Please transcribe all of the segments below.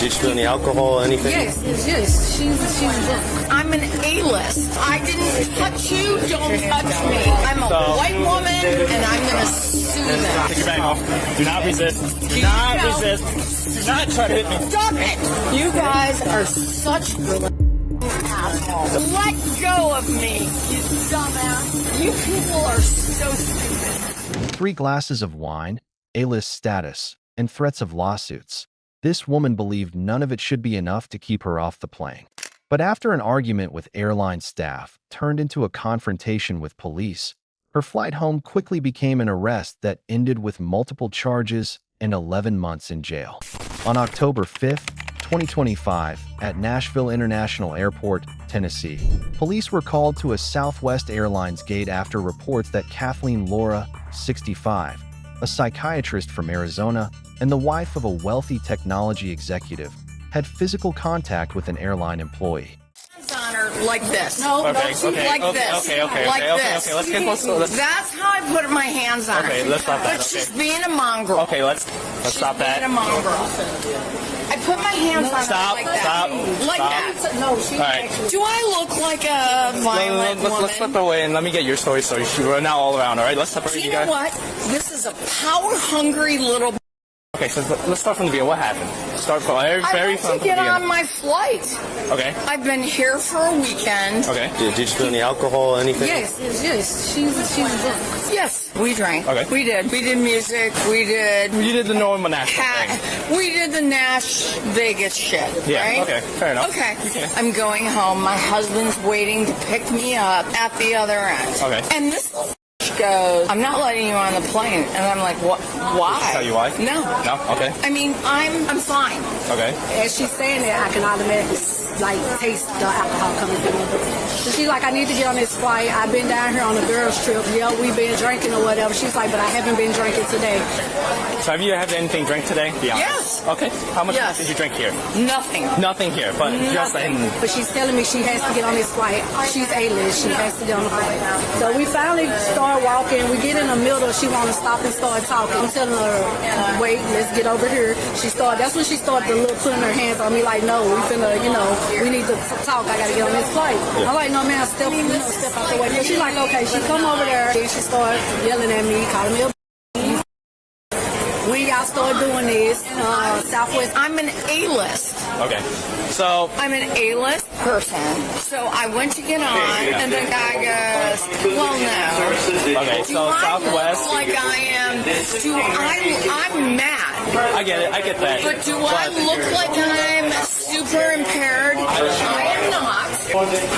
you spill any alcohol, anything? Yes. She's drunk. I'm an A-list. I didn't touch you. Don't touch me. I'm a white woman, and I'm going to sue them. Take your bag off. Do not resist. Do not resist. Do not try to hit me. Stop it! You guys are such assholes. Let go of me, you dumbass. You people are so stupid. 3 glasses of wine, A-list status, and threats of lawsuits. This woman believed none of it should be enough to keep her off the plane. But after an argument with airline staff turned into a confrontation with police, her flight home quickly became an arrest that ended with multiple charges and 11 months in jail. On October 5, 2025, at Nashville International Airport, Tennessee, police were called to a Southwest Airlines gate after reports that Kathleen Laura, 65, a psychiatrist from Arizona and the wife of a wealthy technology executive, had physical contact with an airline employee. On her like this. No, Okay, like this. Okay. Let's get close to this. That's how I put my hands on her. Okay, let's stop that. But she's being a mongrel. Okay, let's stop that. Being a mongrel. I put my hands on her like that. Like that. No, she. All right. Do I look like a violent woman? Let's slip away and let me get your story. So we're now all around. All right, let's separate you guys. You know what? This is a power-hungry little. Okay, so let's start from the beginning. What happened? Start from very I want to get on my flight. Okay. I've been here for a weekend. Okay. Did you spill any alcohol, anything? Yes. She's drunk. Yes, we drank. Okay. We did music. You did the normal Nashville thing. We did the Nash Vegas shit. Yeah. Right? Okay. Fair enough. Okay. I'm going home. My husband's waiting to pick me up at the other end. Okay. And this goes, I'm not letting you on the plane. And I'm like, what? Why? Did she tell you why? No. No? Okay. I mean, I'm fine. Okay. As she's saying that, I can automatically taste the alcohol coming through. So she's like, I need to get on this flight. I've been down here on a girls trip. Yeah, we've been drinking or whatever. She's like, but I haven't been drinking today. So have you had anything drink today? Be honest. Yes. Okay. How much did you drink here? Nothing. Nothing here, but just But she's telling me she has to get on this flight. She's A-list. She has to get on the flight. So we finally start walking. We get in the middle. She want to stop and start talking. I'm telling her, wait, let's get over here. That's when she started putting her hands on me like, no, we finna, we need to talk. I gotta get on this flight. I'm like, no, man, step out the way. So she's like, okay. She come over there and she started yelling at me, calling me a when y'all start doing this, Southwest. I'm an A-list. Okay. So I'm an A-list person. So I went to get on, and the guy goes, well, no. Okay, so Southwest. Look like I am. I'm mad. I get it. I get that. But do I look like I'm super impaired? I am not.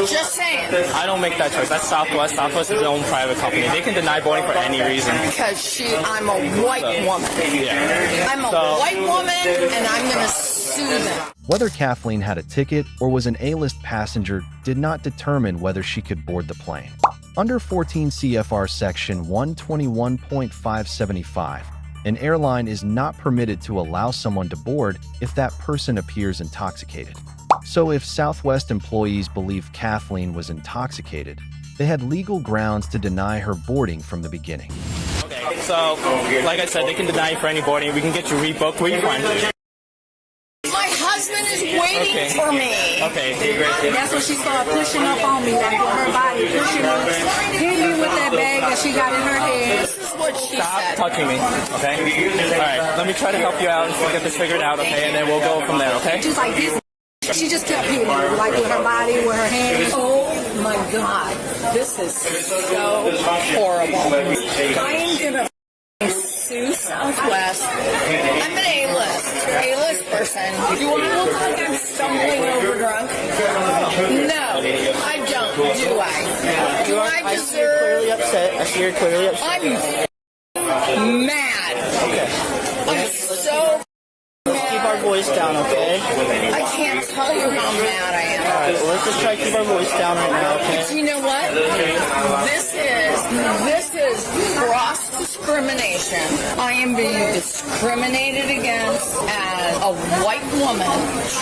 Just saying. I don't make that choice. That's Southwest. Southwest is their own private company. They can deny boarding for any reason. Because I'm a white woman. Yeah. I'm a white woman, and I'm going to sue them. Whether Kathleen had a ticket or was an A-list passenger did not determine whether she could board the plane. Under 14 CFR Section 121.575, an airline is not permitted to allow someone to board if that person appears intoxicated. So if Southwest employees believed Kathleen was intoxicated, they had legal grounds to deny her boarding from the beginning. Okay, so like I said, they can deny you for any boarding. We can get you rebooked. Where you find it? My husband is waiting for me. Okay, great. That's when she started pushing up on me, like with her body, pushing me, hitting me with that bag that she got in her head. This is what she Stop said. touching me, okay? All right, let me try to help you out and get this figured out, okay? And then we'll go from there, okay? She's like this. She just kept hitting me, like with her body, with her hands. Oh my God, this is so horrible. I am gonna sue Southwest. I'm an A-list person. Do I look like I'm stumbling over drunk? No, I don't. Do I? Do I deserve? I see you're clearly upset. I see you're clearly upset. I'm mad. Okay. I'm so. Keep our voice down, okay? I can't tell you how mad I am. Alright, well, let's just try to keep our voice down right now, okay? But you know what? This is gross discrimination. I am being discriminated against as a white woman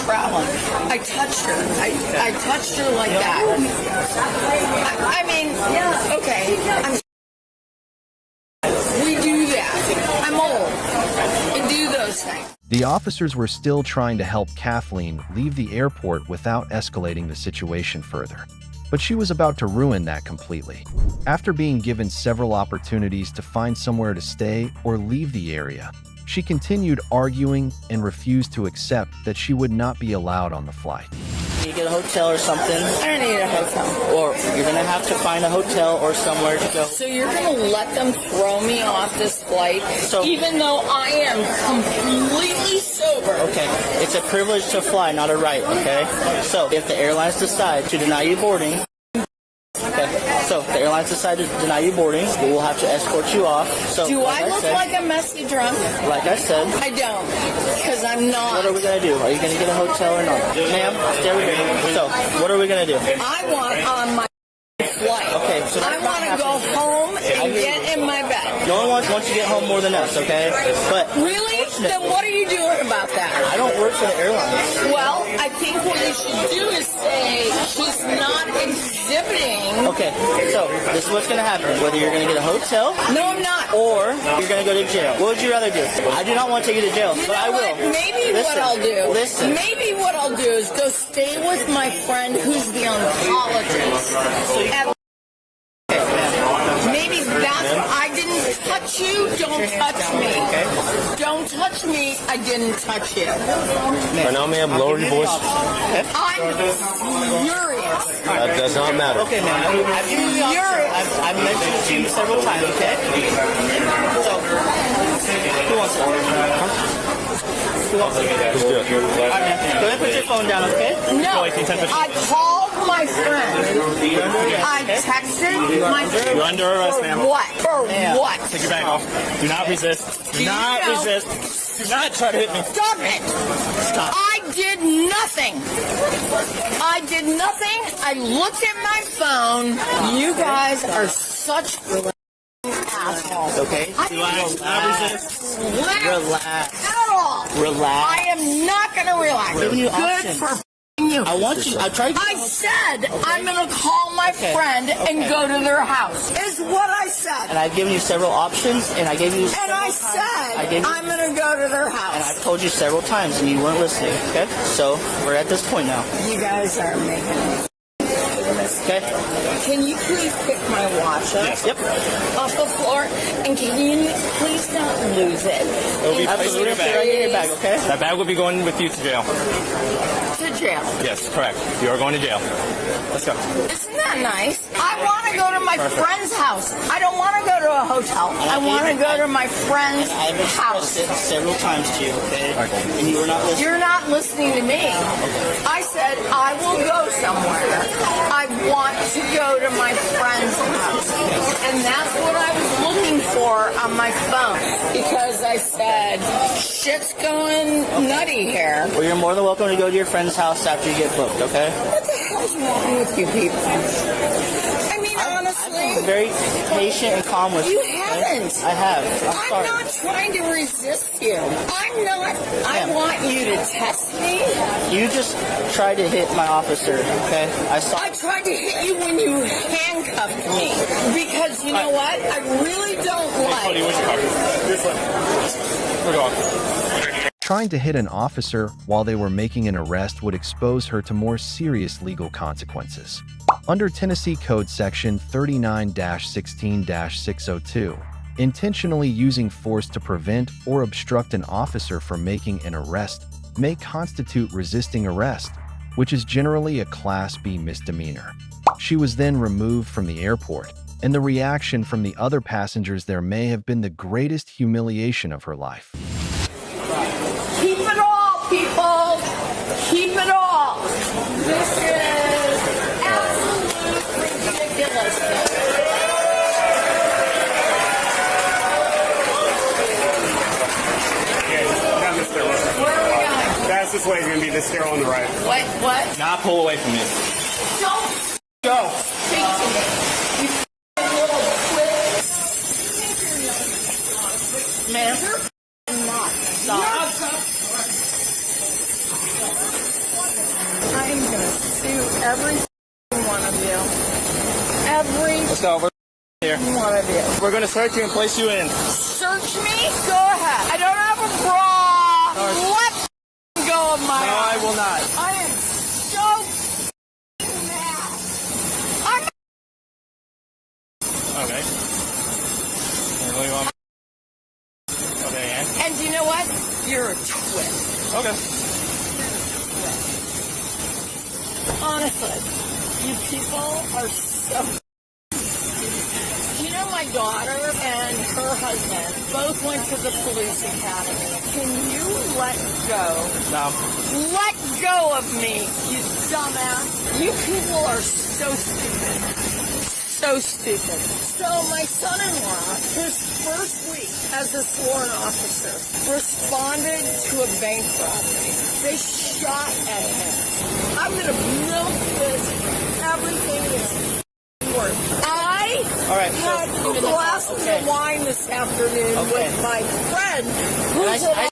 traveling. I touched her. I touched her like that. I mean, okay. We do that. I'm old. I do those things. The officers were still trying to help Kathleen leave the airport without escalating the situation further. But she was about to ruin that completely. After being given several opportunities to find somewhere to stay or leave the area, she continued arguing and refused to accept that she would not be allowed on the flight. You get a hotel or something, I don't need a hotel. or you're gonna have to find a hotel or somewhere to go. So you're gonna let them throw me off this flight, even though I am completely sober? Okay, it's a privilege to fly, not a right, okay? So if the airlines decide to deny you boarding, we will have to escort you off. So Do like I look said, like a messy drunk? like I said, I don't, because I'm not. what are we gonna do? Are you gonna get a hotel or not? Ma'am, stay over here. So, what are we gonna do? I want on my flight. Okay, so I want to go home and get in my bed. No one wants you to get home more than us, okay? But Really? Then what are you doing about that? I don't work for the airlines. Well, I think what you should do is say she's not exhibiting. Okay, so this is what's gonna happen. Whether you're gonna get a hotel No, I'm not. or you're gonna go to jail. What would you rather do? I do not want to take you to jail, You but know I what? will. Maybe Listen, what I'll do. Listen. Maybe what I'll do is go stay with my friend who's the oncologist. Maybe that's. I didn't touch you. Don't touch me. Don't touch me. I didn't touch you. Right now, ma'am, lower your voice. I'm furious. That does not matter. Okay, man. I've mentioned it to you several times, okay? So, who wants it? Who wants it? Let's do it. All right, man. Go ahead and put your phone down, okay? No, I called my friend. I texted my friend. You're under arrest, ma'am. What? For what? Take your bag off. Do not resist. Do you not know- resist. Do not try to hit me. Stop it! Stop. I did nothing. I did nothing. I looked at my phone. You guys are such assholes. Okay? Relax. Do not resist. Relax. At all. Relax. I am not going to relax. Giving you Good options. for you. I want you. I tried. I said I'm going to call my friend and go to their house. Is what I said. And I've given you several options, and I gave you. And I said gave you- I'm going to go to their And house. I've told you several times, and you weren't listening. Okay? So we're at this point now. You guys are making me. Okay? Can you please pick my watch up Yep. off the floor? And can you please not lose it? It'll be placed in your Right in your bag. bag. Okay? That bag will be going with you to jail. To jail. Yes, correct. You are going to jail. Let's go. Isn't that nice? I want to go to my friend's house. I don't want to go to a hotel. I want to go to my friend's I've house. expressed it several times to you. Okay? And you were not listening. You're not listening to me. I said I will go somewhere. I want to go to my friend's house. And that's what I was looking for on my phone. Because I said, shit's going nutty here. Well, you're more than welcome to go to your friend's house after you get booked. Okay? What the hell's wrong with you people? I mean, honestly, Very patient and calm with you okay? haven't. I have. I'm I'm sorry. not trying to resist you. I'm not. I want you to test me. You just tried to hit my officer. Okay? I saw. I tried to hit you when you handcuffed me. Because you know what? I really don't Cody, like. where's your car? This way. We're going. Trying to hit an officer while they were making an arrest would expose her to more serious legal consequences. Under Tennessee Code Section 39-16-602, intentionally using force to prevent or obstruct an officer from making an arrest may constitute resisting arrest, which is generally a Class B misdemeanor. She was then removed from the airport, and the reaction from the other passengers there may have been the greatest humiliation of her life. Keep it all, people. Keep it all. This is absolute ridiculousness. Where are we going? That's this way is going to be the stairwell on the right. What? Not pull away from me. Don't Go. speak to me. You little twit. Man. Not. I'm going to sue every one of you. Every Let's go. We're here. one of you. We're going to search you and place you in. Search me? Go ahead. I don't have a bra. Let go of my No, I will not. I am so mad. I'm Okay. What do you want? Okay, and you know what? You're a twit. Okay. Honestly, you people are so. You know, my daughter and her husband both went to the police academy. Can you let go? No. Let go of me, you dumbass. You people are so stupid. So stupid. So my son-in-law, his first week as a sworn officer, responded to a bank robbery. They shot at him. I'm going to milk this everything is worth. All right, so had two glasses of wine this afternoon with my friend. Who's I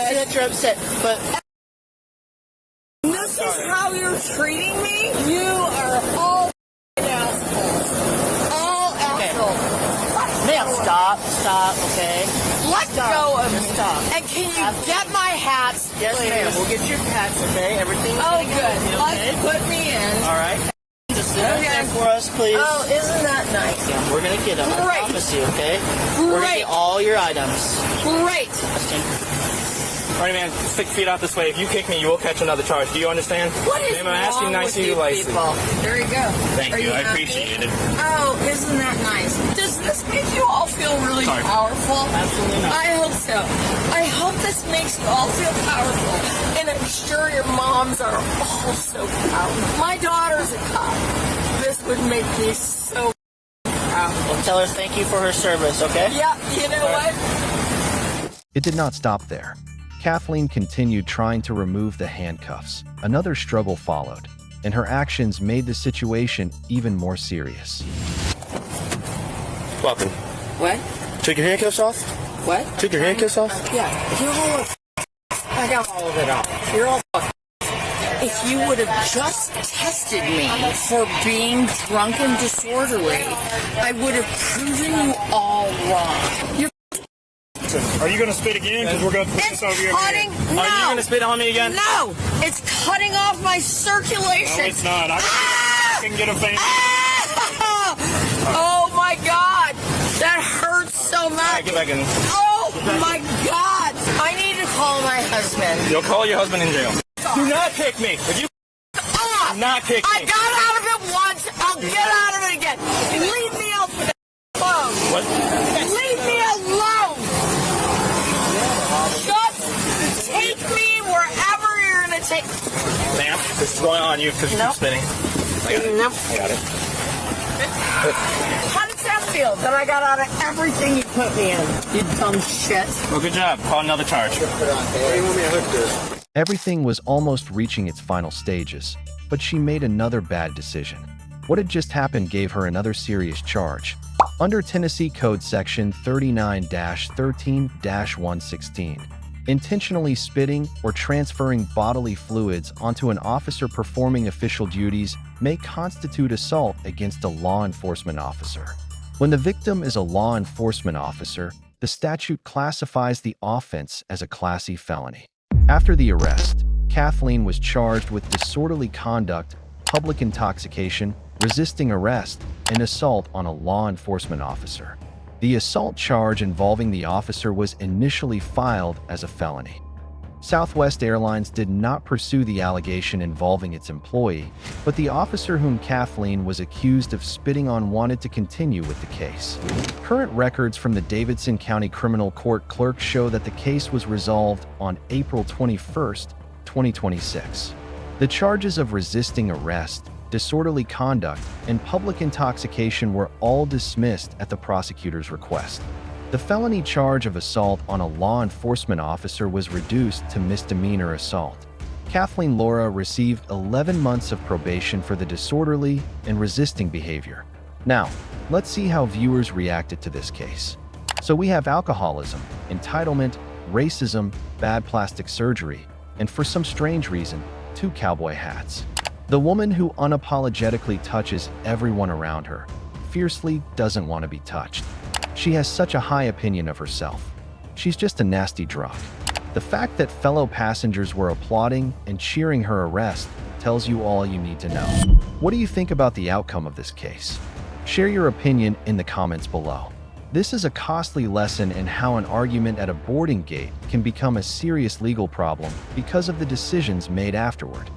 see that you're upset, but this is how you're treating me? You are all assholes. All assholes. ma'am, stop, okay? Let go of me. Stop. And can you get my hats, Yes, please? ma'am. We'll get your hats, okay? Everything's Oh, gonna good. be okay? Let's put me in. All right. Just sit right Okay. there for us, please. Oh, isn't that nice? Yeah, we're gonna get them. I Great. promise you, okay? We're gonna Great. get all your items. Great. All right, man. Stick your feet out this way. If you kick me, you will catch another charge. Do you understand? What is Ma'am, I'm asking wrong nicely, with you you nicely. people? There you go. Thank Are you. I happy? appreciate it. Oh, isn't that nice? Does this make you all feel really Sorry. powerful? Absolutely not. I hope so. I hope this makes you all feel powerful. And I'm sure your moms are also proud. My daughter's a cop. This would make me so proud. Well, tell her thank you for her service, okay? Yeah, you know what? It did not stop there. Kathleen continued trying to remove the handcuffs. Another struggle followed, and her actions made the situation even more serious. Welcome. What? Took your handcuffs off? What? Took your handcuffs off? Yeah, you're all I got all of it off. You're all If you would have just tested me for being drunk and disorderly, I would have proven you all wrong. You're Are you going to spit again? Because we're going to put it's this over your cutting. head. No. Are you going to spit on me again? No, it's cutting off my circulation. No, it's not. I can get a fan. Oh my God, that hurts so All right, much. get back in. Oh my God, I need to call my husband. You'll call your husband in jail. Do not kick me. If you Off. not kick I me. got out of it once. I'll get out of it again. Leave me alone. What? Leave me alone. Just take me wherever you're gonna take. Ma'am, this is going on you because you Nope. keep spinning. I got it. Nope. I got it. How does that feel? That I got out of everything you put me in. You dumb shit. Well, good job. Call another charge. Everything was almost reaching its final stages, but she made another bad decision. What had just happened gave her another serious charge. Under Tennessee Code Section 39-13-116, intentionally spitting or transferring bodily fluids onto an officer performing official duties may constitute assault against a law enforcement officer. When the victim is a law enforcement officer, the statute classifies the offense as a Class E felony. After the arrest, Kathleen was charged with disorderly conduct, public intoxication, resisting arrest, and assault on a law enforcement officer. The assault charge involving the officer was initially filed as a felony. Southwest Airlines did not pursue the allegation involving its employee, but the officer whom Kathleen was accused of spitting on wanted to continue with the case. Current records from the Davidson County Criminal Court clerk show that the case was resolved on April 21, 2026. The charges of resisting arrest, disorderly conduct, and public intoxication were all dismissed at the prosecutor's request. The felony charge of assault on a law enforcement officer was reduced to misdemeanor assault. Kathleen Laura received 11 months of probation for the disorderly and resisting behavior. Now, let's see how viewers reacted to this case. So we have alcoholism, entitlement, racism, bad plastic surgery, and for some strange reason, 2 cowboy hats. The woman who unapologetically touches everyone around her, fiercely doesn't want to be touched. She has such a high opinion of herself. She's just a nasty drunk. The fact that fellow passengers were applauding and cheering her arrest tells you all you need to know. What do you think about the outcome of this case? Share your opinion in the comments below. This is a costly lesson in how an argument at a boarding gate can become a serious legal problem because of the decisions made afterward.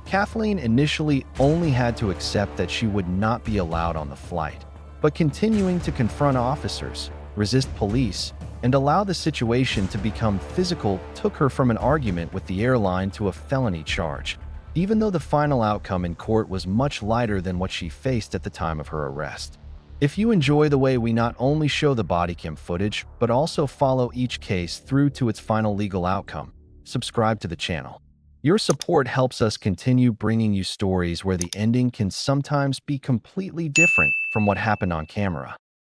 Kathleen initially only had to accept that she would not be allowed on the flight, but continuing to confront officers, resist police, and allow the situation to become physical took her from an argument with the airline to a felony charge, even though the final outcome in court was much lighter than what she faced at the time of her arrest. If you enjoy the way we not only show the bodycam footage, but also follow each case through to its final legal outcome, subscribe to the channel. Your support helps us continue bringing you stories where the ending can sometimes be completely different from what happened on camera.